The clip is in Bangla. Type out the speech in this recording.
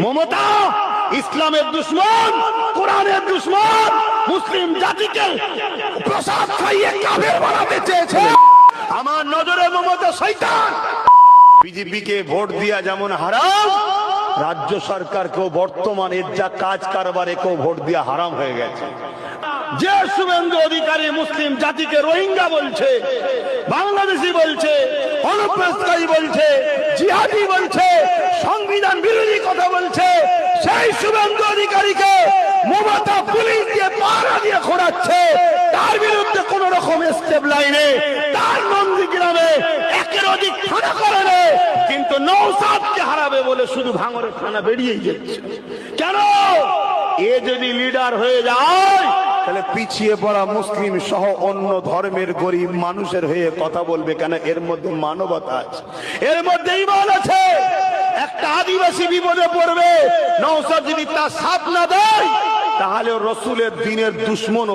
মমতা ইসলামের দুশ্মন, কোরআনের দুশ্মন, মুসলিম জাতিকে প্রসাদ খাইয়ে কাফের বানাতে চেয়েছে। আমার নজরে মমতা শয়তান। বিজেপিকে ভোট দিয়া যেমন হারাম, রাজ্য সরকারকেও বর্তমানে যা কাজ কারবারে কেউ ভোট দিয়া হারাম হয়ে গেছে। যে শুভেন্দু অধিকারী মুসলিম জাতিকে রোহিঙ্গা বলছে, বাংলাদেশি বলছে, অনুপ্রবেশকারী বলছে, জিহাদি বলছে, সংবিধান বিরোধী কথা বলছে, সেই শুভেন্দু অধিকারীকে মমতা পুলিশ দিয়ে পাহারা দিয়ে খোঁড়াচ্ছে। তার বিরুদ্ধে কোন রকম স্টেপ লাইনে তার নন্দীগ্রামে একের অধিক থানা করে, কিন্তু নওশাদকে হারাবে বলে শুধু ভাঙরের থানা বেরিয়েই যাচ্ছে। কেন? এ যদি লিডার হয়ে যায় তাহলে পিছিয়ে পড়া মুসলিম সহ অন্য ধর্মের গরিব মানুষের হয়ে কথা বলবে। কেন? এর মধ্যে মানবতা আছে, এর মধ্যে ঈমান আছে। একটা আদিবাসী বিপদে পড়বে, নওশাদ যদি তার সাথ না দেয় তাহলে রসুলের দিনের দুশ্মন।